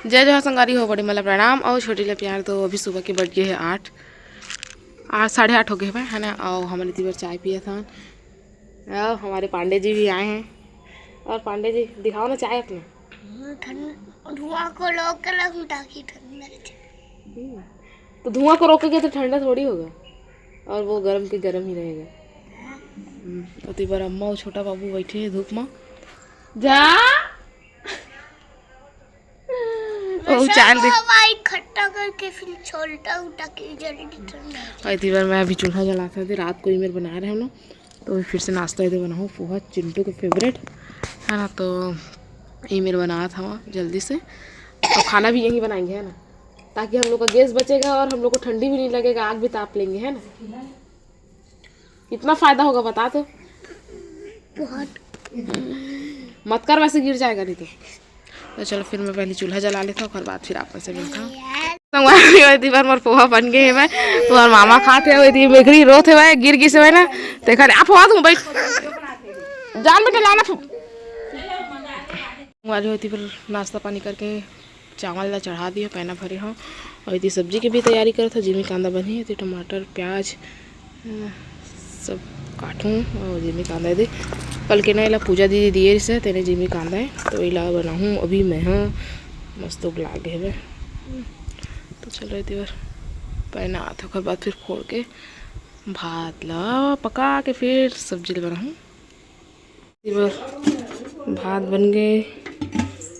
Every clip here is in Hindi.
जय जोहार संगारी हो बड़ी मतलब प्रणाम और छोटी ला प्यार। तो अभी सुबह के बज गए हैं 8 8:30 हो गए है ना। और हमारे तीवर चाय पिया था और हमारे पांडे जी भी आए हैं। और पांडे जी दिखाओ ना चाय अपने। धुआं को रोक के रखूं ताकि ठंडा रहे। तो धुआं को रोकोगे तो ठंडा थोड़ी होगा और वो गर्म के गर्म ही रहेगा। तो तीवर अम्मा और छोटा बाबू बैठे हैं धूप में। जा चाय खट्टा करके फिर छोटा उठा के जल्दी ठंडा। इतनी बार मैं अभी चूल्हा जलाता था रात को ईमेल बना रहे हम लोग। तो फिर से नाश्ता इधर बनाऊँ पोहा चिंटू के फेवरेट है ना। तो ईमेल बनाया था वहाँ जल्दी से और खाना भी यहीं बनाएंगे है ना, ताकि हम लोग का गैस बचेगा और हम लोग को ठंडी भी नहीं लगेगा, आग भी ताप लेंगे है ना। कितना फ़ायदा होगा बता तो। बहुत मत कर वैसे गिर जाएगा नहीं तो चलो फिर मैं पहले चूल्हा जला लेता हूँ और बाद फिर आप में से मिलता हूँ। बार मोर पोहा बन गए है मैं तो और मामा खाते हुए मेघरी रोत है भाई गिर से भाई ना देखा आप हुआ तुम भाई जान बेटे लाना वाली होती पर नाश्ता पानी करके चावल ला चढ़ा दिया पैना भरे हो। और यदि सब्जी की भी तैयारी करा था जिमी कांदा बनी है तो टमाटर प्याज सब काटूँ और जिमी कांदा दे कल के ना पूजा दीदी दिए से तेने जिमी कांदा है तो इला बनाऊँ अभी मैं हाँ मस्त लागे है। तो चलो इतनी बार पहना आता कर बाद फिर फोड़ के भात ला पका के फिर सब्जी ला बनाऊँ। भात बन गए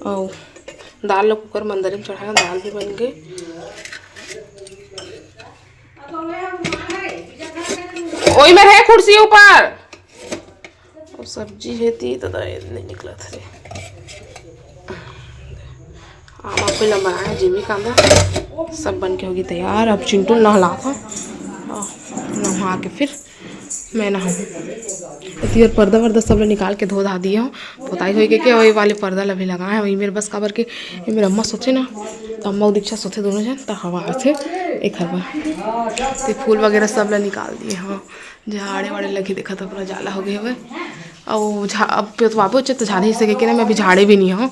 और दाल ला कुकर में अंदर में चढ़ाया दाल भी बन गए। वही में है कुर्सी ऊपर और सब्जी है थी तो नहीं निकला था आम आपको लंबा है जिमी कांदा सब बन के होगी तैयार। अब चिंटू नहला था नहा के फिर मैं नहाऊँ। इतनी बार पर्दा वर्दा सब निकाल के धो धा दिया हूँ पोताई हो के वही वाले पर्दा ला भी लगाए हैं वही मेरे बस काबर के मेरे अम्मा सोचे ना तो अम्मा और दीक्षा सोचे दोनों जन तो हवा थे एक हवा तो फूल वगैरह सब ला निकाल दिए। हाँ झाड़े वाड़े लगे देखा तो पूरा जाला हो गया है और अब तो बाबू तो झाड़े ही सके ना मैं अभी झाड़े भी नहीं हूँ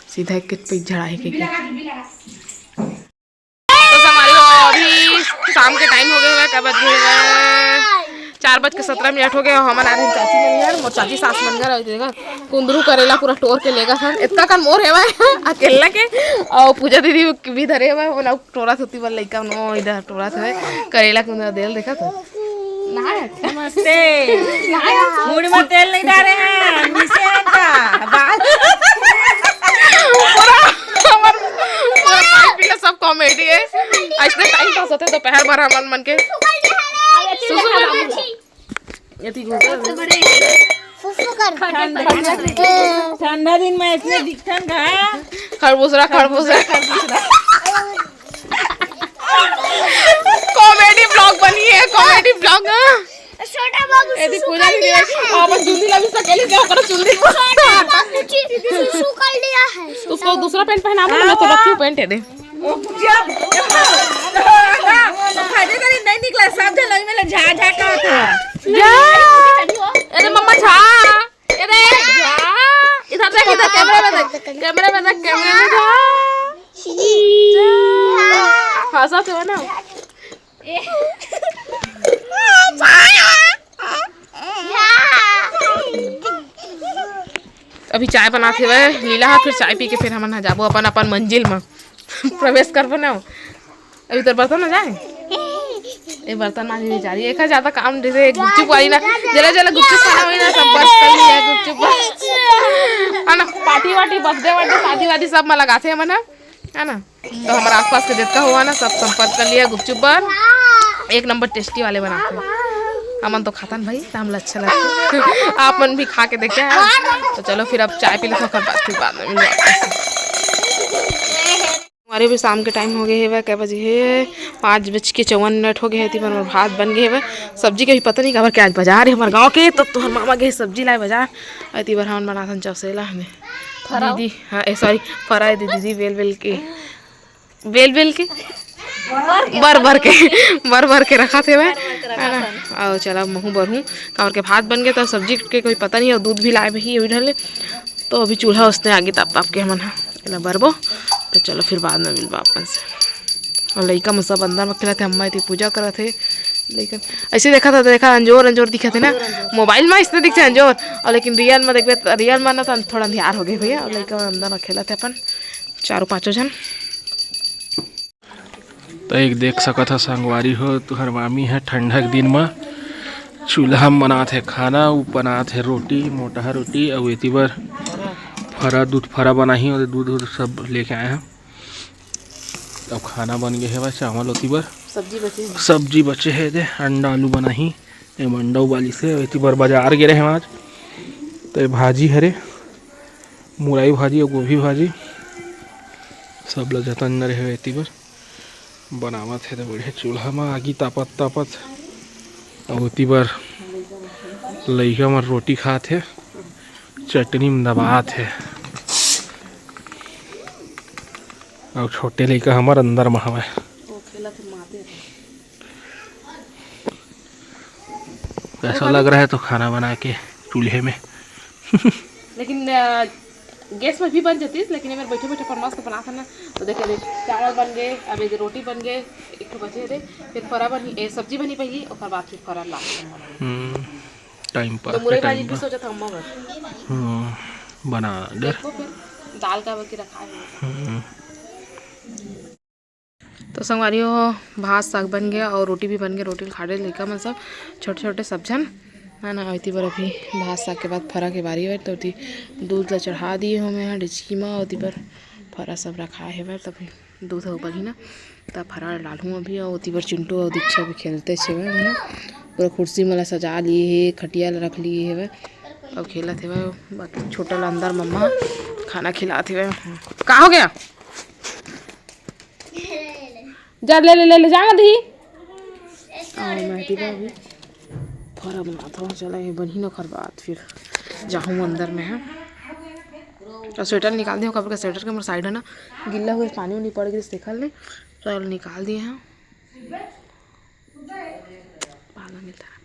सीधा एक पे झड़ा है के तो हमारी अभी शाम के टाइम हो गया है क्या बज गए 4:17 हो गए। हमारे आधे चाची मन घर मोर चाची सास मन घर देगा कुंदरू करेला पूरा टोर के लेगा सर इतना का मोर है भाई अकेला के और पूजा दीदी भी धरे हुए वो टोरा होती बल लइका नो इधर टोरा थे करेला कुंदरा देल देखा तो नमस्ते मुड़ी में तेल नहीं डाले हैं मिसे का बाल पूरा सब कॉमेडी है ऐसे टाइम पास होते दोपहर भर मन मन के ठंडा दिन में इसमें दिखन का खरबूजा कॉमेडी ब्लॉग बनी है कॉमेडी ब्लॉग छोटा बाबू यदि पूजा की अब चुंदी ला भी सकेली क्या करो चुंदी सुसु कर लिया है उसको दूसरा पैंट पहना दो मैं तो रखी पैंट है दे ओ पूजा खाजे करी नहीं निकला सब जल में झा झा का था जा अरे मम्मा झा अरे जा इधर देख इधर कैमरा में देख जा हंसा तो ना अभी चाय बनाते हुए लीला हाथ फिर चाय पी के फिर हम ना जाबो अपन अपन मंजिल में प्रवेश कर बना अभी तो बर्तन ना जाए ये बर्तन ना नहीं जा रही एक ज्यादा काम जैसे गुपचुप वाली ना जरा जरा गुपचुप खाना हुई ना सब बस कर लिया गुपचुप है ना पार्टी वार्टी बर्थडे वार्टी शादी वादी सब में लगाते हैं मना है ना। तो हमारे आसपास के जितना हुआ ना सब संपर्क कर लिया गुपचुप पर एक नंबर टेस्टी वाले बनाते हैं हमन तो खाता भाई तो हम अच्छा लगता है आप मन भी खा के देखते हैं। तो चलो फिर अब चाय पी लेते बाद में मिलो हमारे भी शाम के टाइम हो गए है क्या बजे है 5:54 हो गए है तीन भात बन गए है सब्जी के भी पता नहीं खबर क्या आज बाजार है हमारे गाँव के तो मामा गए सब्जी लाए बाजार अति बार हम बना था चौसेला हमें दीदी हाँ सॉरी फराई दीदी बेल के बर के रखा थे वह है ना। और चला महू बरहूँ और के भात बन गए तो सब्जी के कोई पता नहीं और दूध भी लाए भी ढले तो अभी चूल्हा उसने आगे ताप के हमन हा बरबो। तो चलो फिर बाद में मिलबा अपन से। और लइका में सब अंदर में खेलत है, अम्मा थी पूजा करत है। लेकिन ऐसे देखा था, देखा अंजोर दिखा थे ना, मोबाइल में इसने दिखते अंजोर, और लेकिन रियल में देखते, रियल में ना तो थोड़ा अंधियार हो गए भैया। और लइका अंदर में खेलत है अपन 4-5 जन। तो एक देख सकत है संगवारी हो, तुहर मामी है ठंडा के दिन में चूल्हा में बनात है खाना। उ बनात है रोटी, मोटा रोटी, और एती बर फरा दूध फरा बनाही, और दूध सब लेके आए हैं। अब खाना बन गया है, चावल होती बर सब्जी बचे है, दे अंडा आलू बनाही अंडा उबाली से। एती बर बाजार गे रहे आज। तो भाजी हरे, मुरई भाजी और गोभी भाजी सब ल जतन रहे। एती बर बनावत है, तो बढ़िया चूल्हा में आगी तापत और एती बर लइका में रोटी खात है, चटनी में दबात है। और छोटे लइका हमार अंदर में हवे। कैसा लग रहा है तो खाना बना के चूल्हे में? लेकिन गैस में भी बन जाती है, लेकिन मेरे बैठे बैठे पर मस्त बना था ना। तो देखे चावल बन गए, अब ये रोटी बन गए, एक तो बचे थे, फिर फरा बनी, सब्जी बनी पहली, और फिर बाद फिर फरा लास्ट टाइम पर। तो मुरई भाजी भी सोचा था अम्मा घर बना डर फिर दाल का बल्कि रखा है। तो संगवारियों भात साग बन गया और रोटी भी बन गया। रोटी खा रहे लइका मन सब छोटे छोटे सब्जन है ना। इतनी बार अभी भात साग के बाद फरा के बारी है, तो दूध ला चढ़ा दिए हो मैं डिचकी में। और पर फरा सब रखा है, तभी दूध हो बगी ना, तब फरा डालूँ अभी। और उती पर चिंटू और दीक्षा भी खेलते छे ना, पूरा कुर्सी मला सजा लिए है, खटिया ला रख लिए है, अब खेलत है। बाकी छोटा ला अंदर मम्मा खाना खिलाते हुए। का हो गया? जा ले जा दी। मैं भी फरा बनाता हूँ, चला ये बनी न कर बात, फिर जाऊँ अंदर में है। और स्वेटर निकाल दिया, कपड़े का स्वेटर का मेरा साइड है ना गिल्ला हुआ, पानी नहीं पड़ गई देखल नहीं, तो निकाल दिए हैं। पाला मिलता है।